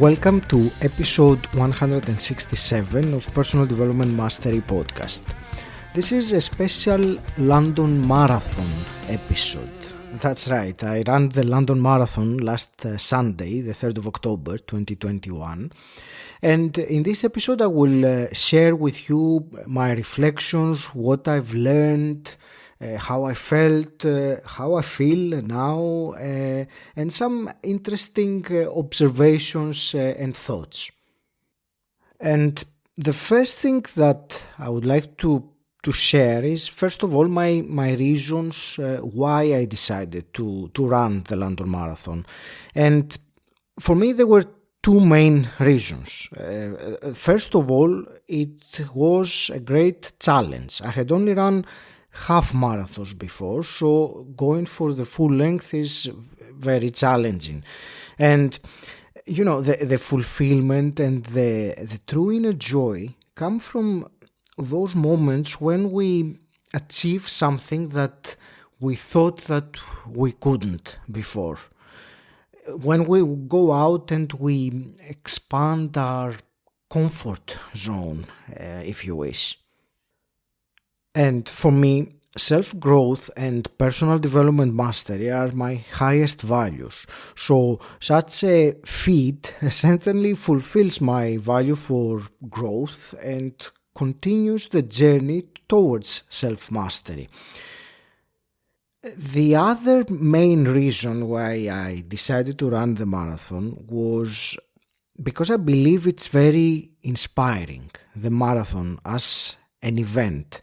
Welcome to episode 167 of Personal Development Mastery Podcast. This is a special London Marathon episode. That's right, I ran the London Marathon last Sunday, the 3rd of October 2021. And in this episode I will share with you my reflections, what I've learned, how I felt, how I feel now, and some interesting observations and thoughts. And the first thing that I would like to share is, first of all, my reasons why I decided to run the London Marathon. And for me, there were two main reasons. First of all, it was a great challenge. I had only run half marathons before, so going for the full length is very challenging. And you know, the fulfillment and the true inner joy come from those moments when we achieve something that we thought that we couldn't before. When we go out and we expand our comfort zone, if you wish. And for me, self-growth and personal development mastery are my highest values. So such a feat certainly fulfills my value for growth and continues the journey towards self-mastery. The other main reason why I decided to run the marathon was because I believe it's very inspiring, the marathon as an event.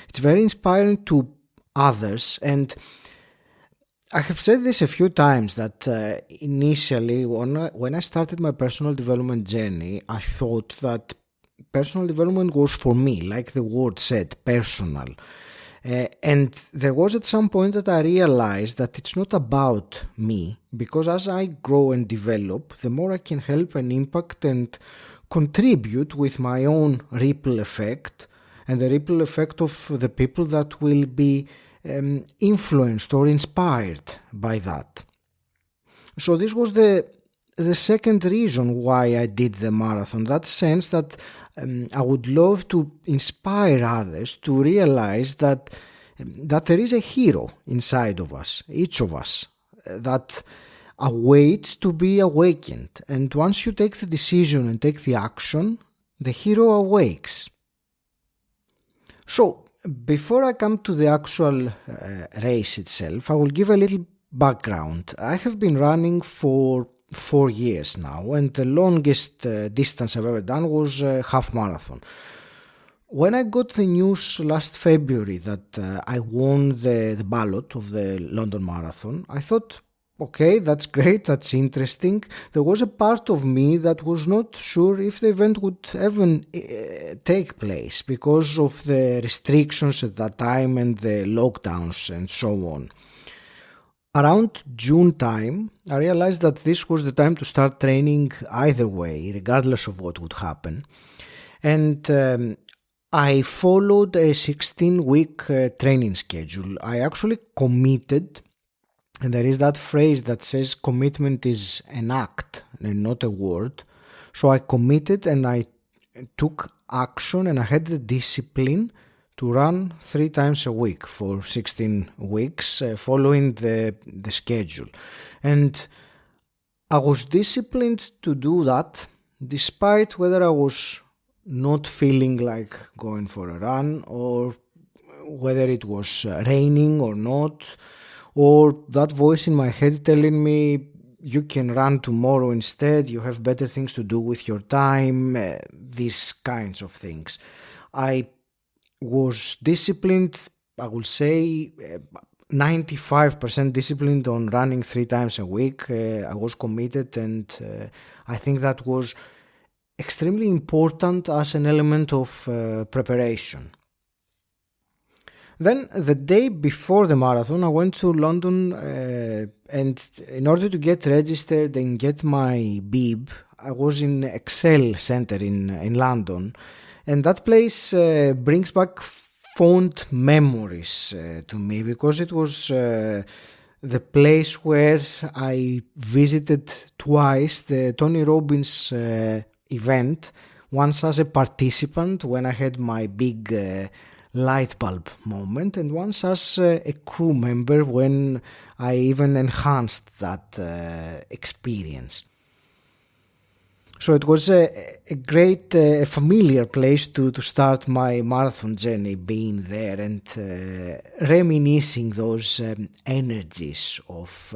It's very inspiring to others, and I have said this a few times that initially when I started my personal development journey, I thought that personal development was for me, like the word said, personal. And there was at some point that I realized that it's not about me, because as I grow and develop, the more I can help and impact and contribute with my own ripple effect, and the ripple effect of the people that will be influenced or inspired by that. So this was the second reason why I did the marathon, that sense that I would love to inspire others to realize that there is a hero inside of us, each of us, that awaits to be awakened. And once you take the decision and take the action, the hero awakes. So, before I come to the actual race itself, I will give a little background. I have been running for 4 years now, and the longest distance I've ever done was a half marathon. When I got the news last February that I won the ballot of the London Marathon, I thought, okay, that's great, that's interesting. There was a part of me that was not sure if the event would even take place because of the restrictions at that time and the lockdowns and so on. Around June time, I realized that this was the time to start training either way, regardless of what would happen. And I followed a 16-week training schedule. I actually committed. And there is that phrase that says commitment is an act and not a word. So I committed and I took action and I had the discipline to run 3 times a week for 16 weeks following the schedule. And I was disciplined to do that despite whether I was not feeling like going for a run or whether it was raining or not, or that voice in my head telling me, you can run tomorrow instead, you have better things to do with your time, these kinds of things. I was disciplined, I will say 95% disciplined on running 3 times a week. I was committed, and I think that was extremely important as an element of preparation. Then the day before the marathon, I went to London and in order to get registered and get my bib, I was in Excel Centre in London, and that place brings back fond memories to me, because it was the place where I visited twice the Tony Robbins event, once as a participant when I had my big light bulb moment, and once as a crew member when I even enhanced that experience. So it was a great, familiar place to start my marathon journey, being there and reminiscing those energies of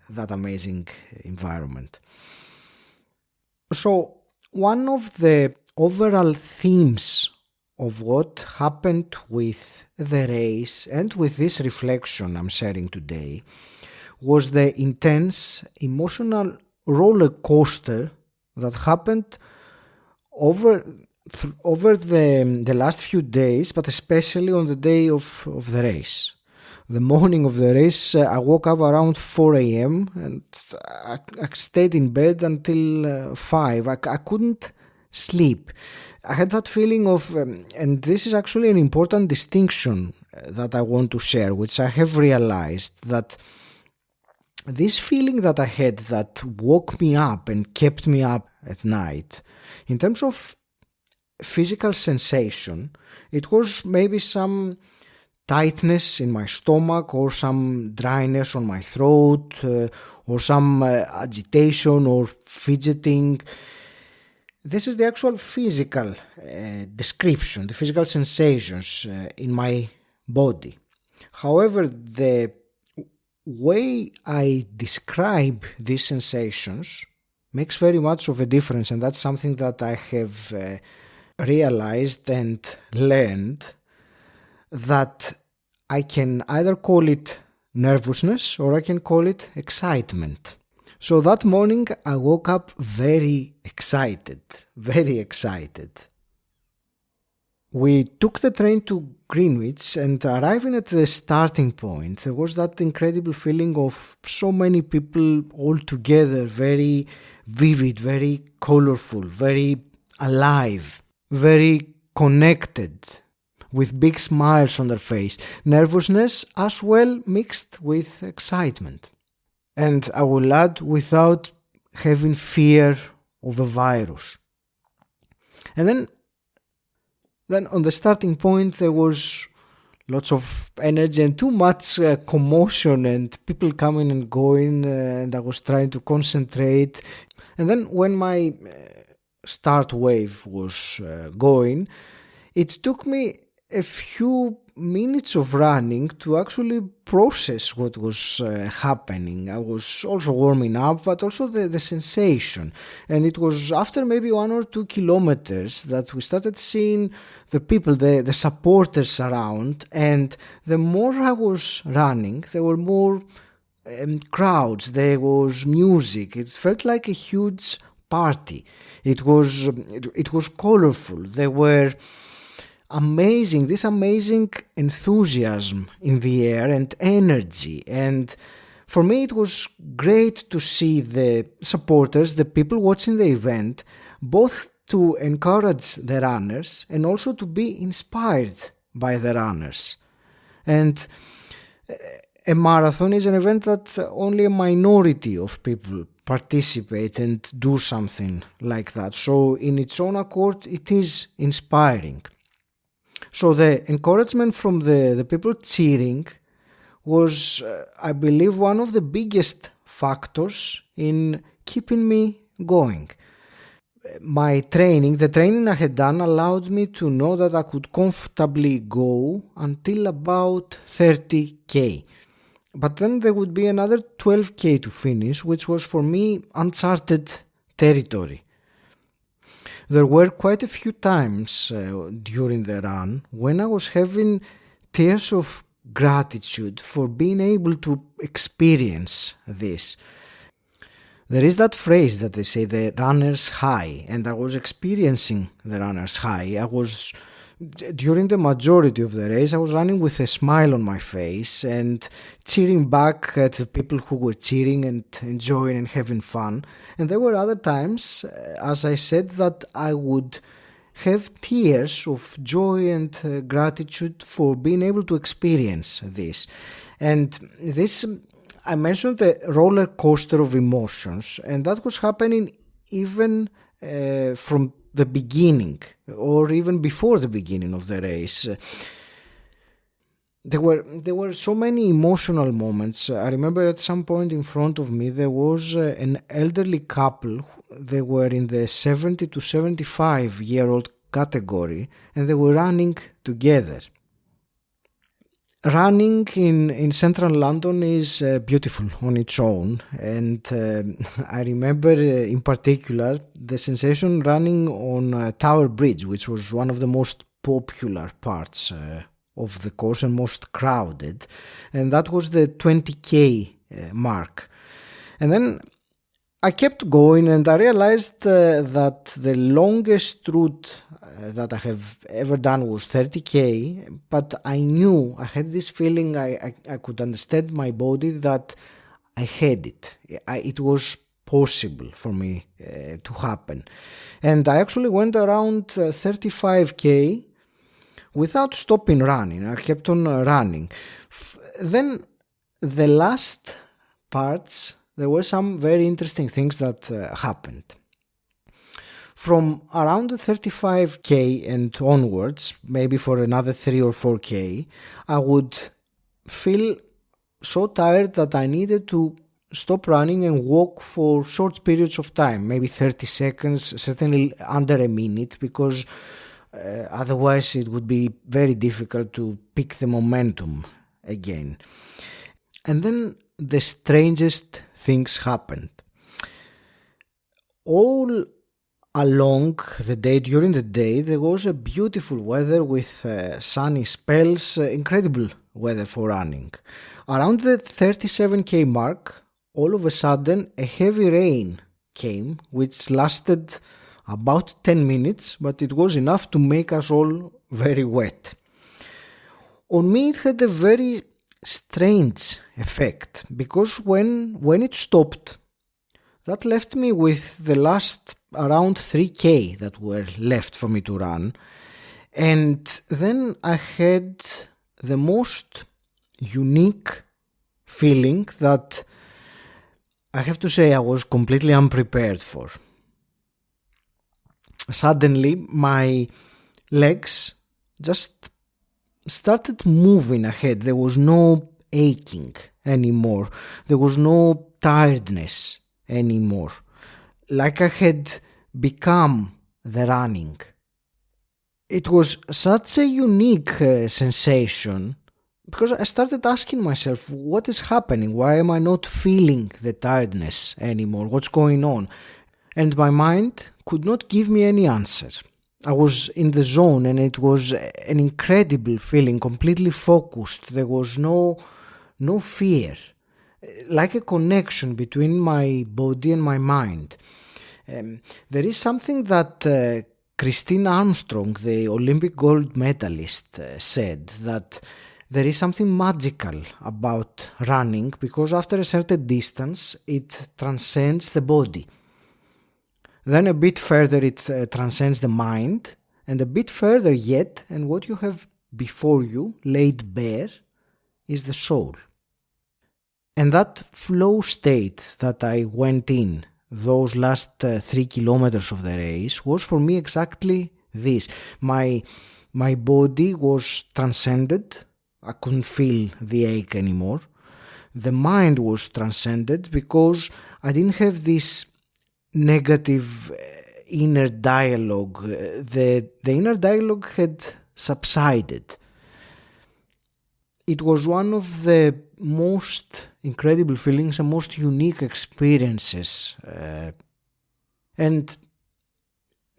that amazing environment. So one of the overall themes of what happened with the race and with this reflection I'm sharing today was the intense emotional roller coaster that happened over the last few days, but especially on the day of the race. The morning of the race, I woke up around 4 a.m. and I stayed in bed until 5. I couldn't sleep. I had that feeling of, and this is actually an important distinction that I want to share, which I have realized that this feeling that I had that woke me up and kept me up at night, in terms of physical sensation, it was maybe some tightness in my stomach or some dryness on my throat or some agitation or fidgeting. This is the actual physical description, the physical sensations in my body. However, the way I describe these sensations makes very much of a difference, and that's something that I have realized and learned, that I can either call it nervousness or I can call it excitement. So that morning I woke up very excited. We took the train to Greenwich, and arriving at the starting point, there was that incredible feeling of so many people all together, very vivid, very colorful, very alive, very connected, with big smiles on their face. Nervousness as well mixed with excitement. And I will add, without having fear of a virus. And then on the starting point there was lots of energy and too much commotion and people coming and going, and I was trying to concentrate. And then when my start wave was going, it took me a few minutes of running to actually process what was happening. I was also warming up, but also the sensation. And it was after maybe 1 or 2 kilometers that we started seeing the people, the supporters around. And the more I was running, there were more crowds, there was music. It felt like a huge party. It was colorful. There were this amazing enthusiasm in the air and energy. And for me it was great to see the supporters, the people watching the event, both to encourage the runners and also to be inspired by the runners. And a marathon is an event that only a minority of people participate and do something like that. So in its own accord, it is inspiring. So the encouragement from the people cheering was, I believe, one of the biggest factors in keeping me going. The training I had done allowed me to know that I could comfortably go until about 30k. But then there would be another 12k to finish, which was for me uncharted territory. There were quite a few times during the run when I was having tears of gratitude for being able to experience this. There is that phrase that they say, the runner's high, and I was experiencing the runner's high. During the majority of the race, I was running with a smile on my face and cheering back at the people who were cheering and enjoying and having fun. And there were other times, as I said, that I would have tears of joy and gratitude for being able to experience this. And this, I mentioned the roller coaster of emotions, and that was happening even from the beginning, or even before the beginning of the race. There were so many emotional moments. I remember at some point in front of me there was an elderly couple. They were in the 70 to 75-year-old category, and they were running together. Running in central London is beautiful on its own, and I remember in particular the sensation running on Tower Bridge, which was one of the most popular parts of the course and most crowded, and that was the 20k mark. And then I kept going, and I realized that the longest route that I have ever done was 30k, but I knew, I had this feeling, I could understand my body that I had it. It was possible for me to happen. And I actually went around 35k without stopping running. I kept on running. Then the last parts, there were some very interesting things that happened. From around the 35k and onwards, maybe for another 3 or 4k, I would feel so tired that I needed to stop running and walk for short periods of time, maybe 30 seconds, certainly under a minute, because otherwise it would be very difficult to pick the momentum again. And then the strangest things happened. All along the day, during the day, there was a beautiful weather with sunny spells, incredible weather for running. Around the 37k mark, all of a sudden a heavy rain came, which lasted about 10 minutes, but it was enough to make us all very wet. On me it had a very strange effect, because when it stopped, that left me with the last around 3k that were left for me to run, and then I had the most unique feeling that I have to say I was completely unprepared for. Suddenly my legs just started moving ahead. There was no aching anymore. There was no tiredness anymore. Like I had become the running. It was such a unique sensation, because I started asking myself, what is happening? Why am I not feeling the tiredness anymore? What's going on? And my mind could not give me any answer. I was in the zone, and it was an incredible feeling, completely focused. There was no fear, like a connection between my body and my mind. There is something that Christine Armstrong, the Olympic gold medalist, said, that there is something magical about running, because after a certain distance it transcends the body. Then a bit further it transcends the mind, and a bit further yet, and what you have before you laid bare is the soul. And that flow state that I went in those last 3 kilometers of the race was for me exactly this. My body was transcended. I couldn't feel the ache anymore. The mind was transcended, because I didn't have this negative inner dialogue. The inner dialogue had subsided. It was one of the most incredible feelings and most unique experiences. And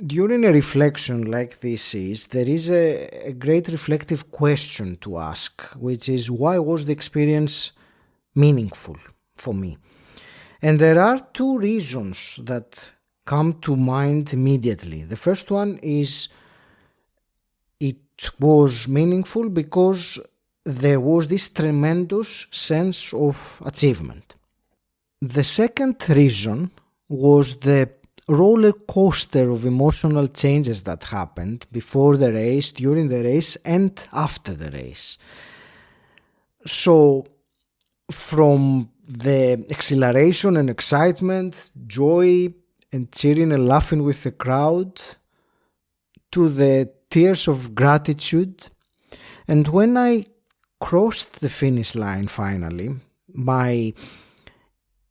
during a reflection like this there is a great reflective question to ask, which is, why was the experience meaningful for me? And there are 2 reasons that come to mind immediately. The first one is, it was meaningful because there was this tremendous sense of achievement. The second reason was the roller coaster of emotional changes that happened before the race, during the race, and after the race. So from the exhilaration and excitement, joy and cheering and laughing with the crowd, to the tears of gratitude. And when I crossed the finish line finally, my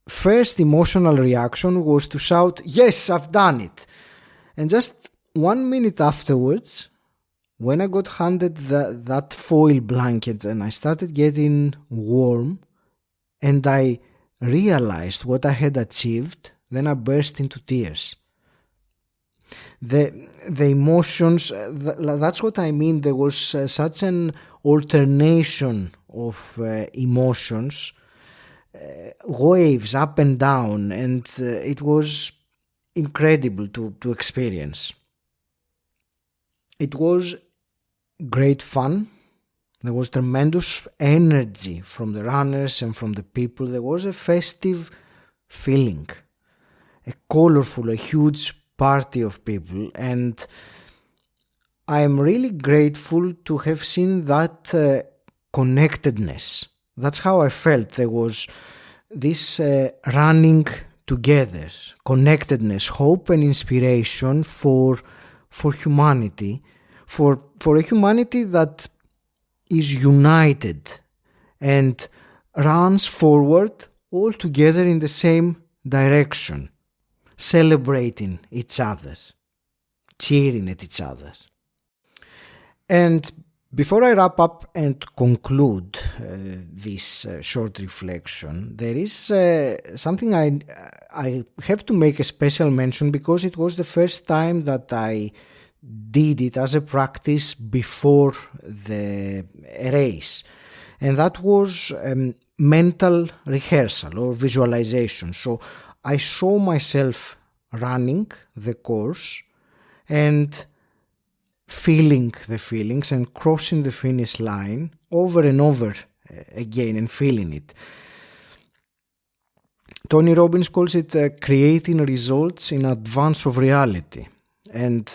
first emotional reaction was to shout, "Yes, I've done it!" And just 1 minute afterwards, when I got handed that foil blanket and I started getting warm and I realized what I had achieved, then I burst into tears. The emotions, that's what I mean. There was such an alternation of emotions, waves up and down, and it was incredible to experience. It was great fun. There was tremendous energy from the runners and from the people. There was a festive feeling, a colorful, a huge party of people, and I am really grateful to have seen that connectedness. That's how I felt. There was this running together, connectedness, hope and inspiration for humanity, for a humanity that is united and runs forward all together in the same direction, celebrating each other, cheering at each other. And before I wrap up and conclude this short reflection, there is something I have to make a special mention, because it was the first time that I did it as a practice before the race, and that was mental rehearsal or visualization. So I saw myself running the course and feeling the feelings and crossing the finish line over and over again and feeling it. Tony Robbins calls it creating results in advance of reality. And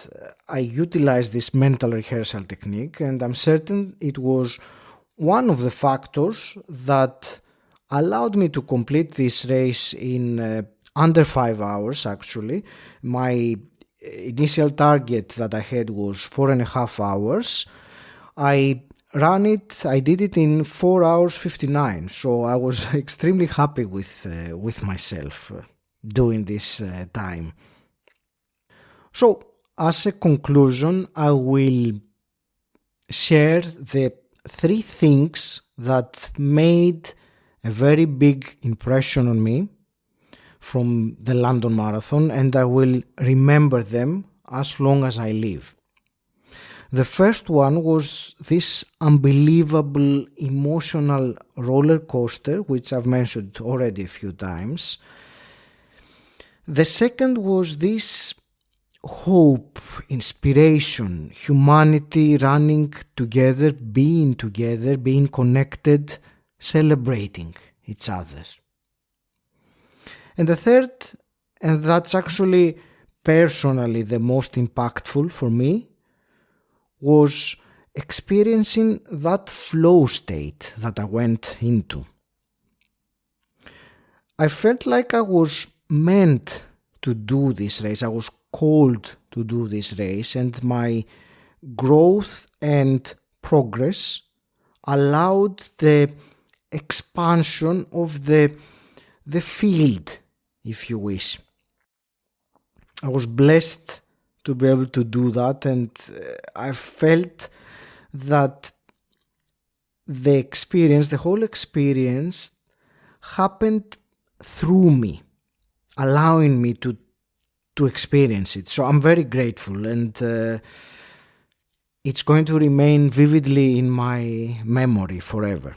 I utilized this mental rehearsal technique, and I'm certain it was one of the factors that allowed me to complete this race in under 5 hours, actually. My initial target that I had was 4.5 hours. I did it in 4 hours 59, so I was extremely happy with myself doing this time. So, as a conclusion, I will share the 3 things that made a very big impression on me from the London Marathon, and I will remember them as long as I live. The first one was this unbelievable emotional roller coaster, which I've mentioned already a few times. The second was this hope, inspiration, humanity running together, being connected, celebrating each other. And the third, and that's actually personally the most impactful for me, was experiencing that flow state that I went into. I felt like I was meant to do this race. I was called to do this race, and my growth and progress allowed the expansion of the field, if you wish. I was blessed to be able to do that, and I felt that the whole experience happened through me, allowing me to experience it. So I'm very grateful, and it's going to remain vividly in my memory forever.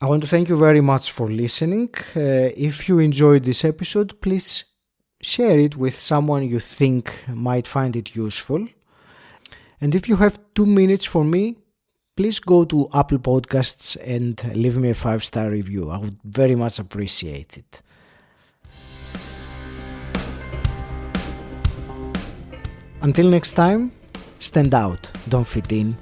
I want to thank you very much for listening. If you enjoyed this episode, please share it with someone you think might find it useful. And if you have 2 minutes for me, please go to Apple Podcasts and leave me a 5-star review. I would very much appreciate it. Until next time, stand out, don't fit in.